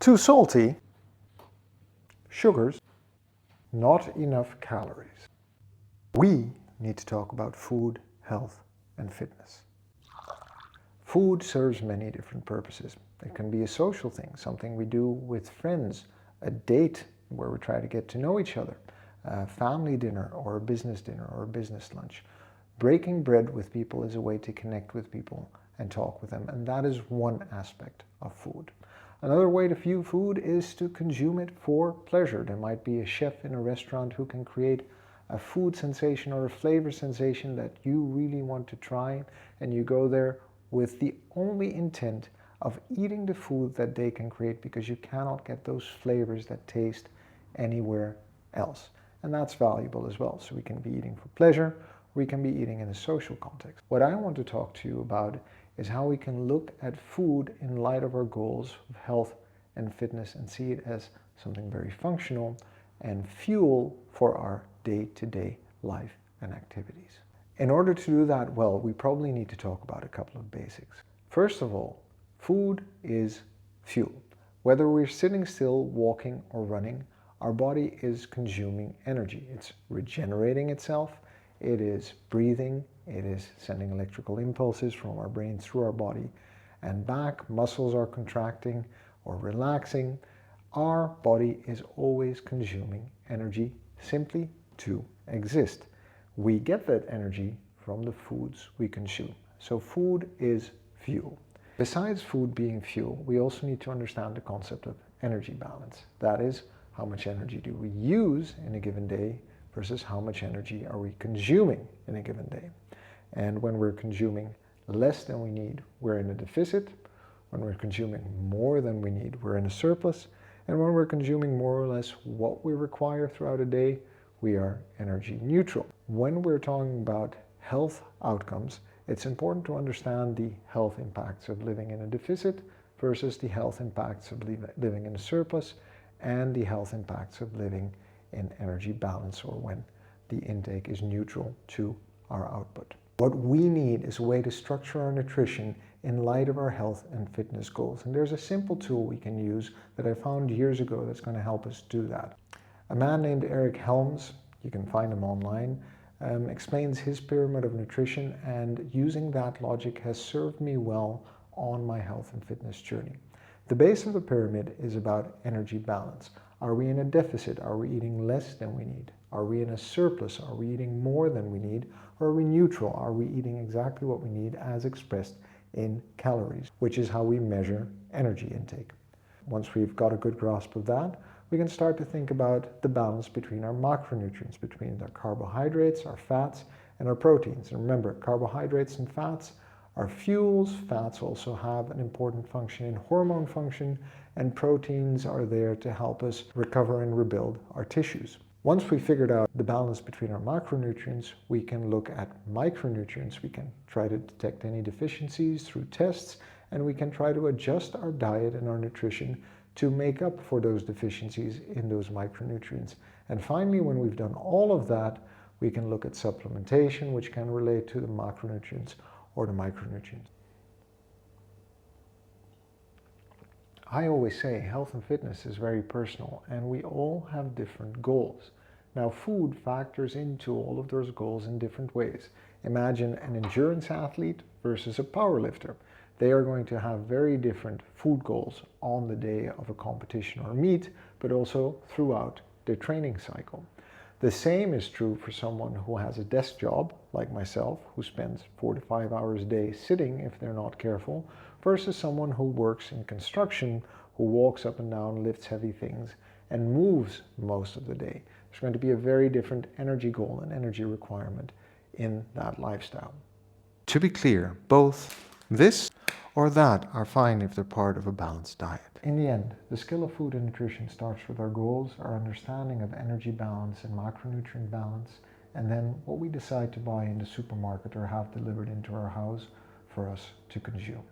Too salty, sugars, not enough calories. We need to talk about food, health, and fitness. Food serves many different purposes. It can be a social thing, something we do with friends, a date where we try to get to know each other, a family dinner or a business dinner or a business lunch. Breaking bread with people is a way to connect with people and talk with them, and that is one aspect of food. Another way to view food is to consume it for pleasure. There might be a chef in a restaurant who can create a food sensation or a flavor sensation that you really want to try, and you go there with the only intent of eating the food that they can create, because you cannot get those flavors that taste anywhere else. And that's valuable as well. So we can be eating for pleasure, we can be eating in a social context. What I want to talk to you about is how we can look at food in light of our goals of health and fitness and see it as something very functional and fuel for our day-to-day life and activities. In order to do that well, we probably need to talk about a couple of basics. First of all, food is fuel. Whether we're sitting still, walking, or running, our body is consuming energy. It's regenerating itself, it is breathing, it is sending electrical impulses from our brain through our body and back. Muscles are contracting or relaxing. Our body is always consuming energy simply to exist. We get that energy from the foods we consume. So food is fuel. Besides food being fuel, we also need to understand the concept of energy balance. That is, how much energy do we use in a given day versus how much energy are we consuming in a given day. And when we're consuming less than we need, we're in a deficit. When we're consuming more than we need, we're in a surplus. And when we're consuming more or less what we require throughout a day, we are energy neutral. When we're talking about health outcomes, it's important to understand the health impacts of living in a deficit versus the health impacts of living in a surplus, and the health impacts of living in energy balance, or when the intake is neutral to our output. What we need is a way to structure our nutrition in light of our health and fitness goals. And there's a simple tool we can use that I found years ago that's going to help us do that. A man named Eric Helms, you can find him online, explains his pyramid of nutrition, and using that logic has served me well on my health and fitness journey. The base of the pyramid is about energy balance. Are we in a deficit? Are we eating less than we need? Are we in a surplus? Are we eating more than we need? Or are we neutral? Are we eating exactly what we need as expressed in calories, which is how we measure energy intake. Once we've got a good grasp of that, we can start to think about the balance between our macronutrients, between the carbohydrates, our fats, and our proteins. And remember, carbohydrates and fats are fuels. Fats also have an important function in hormone function, and proteins are there to help us recover and rebuild our tissues. Once we figured out the balance between our macronutrients, we can look at micronutrients. We can try to detect any deficiencies through tests, and we can try to adjust our diet and our nutrition to make up for those deficiencies in those micronutrients. And finally, when we've done all of that, we can look at supplementation, which can relate to the macronutrients or the micronutrients. I always say health and fitness is very personal, and we all have different goals. Now, food factors into all of those goals in different ways. Imagine an endurance athlete versus a powerlifter. They are going to have very different food goals on the day of a competition or meet, but also throughout their training cycle. The same is true for someone who has a desk job, like myself, who spends 4 to 5 hours a day sitting if they're not careful, versus someone who works in construction, who walks up and down, lifts heavy things, and moves most of the day. There's going to be a very different energy goal and energy requirement in that lifestyle. To be clear, both this or that are fine if they're part of a balanced diet. In the end, the skill of food and nutrition starts with our goals, our understanding of energy balance and macronutrient balance, and then what we decide to buy in the supermarket or have delivered into our house for us to consume.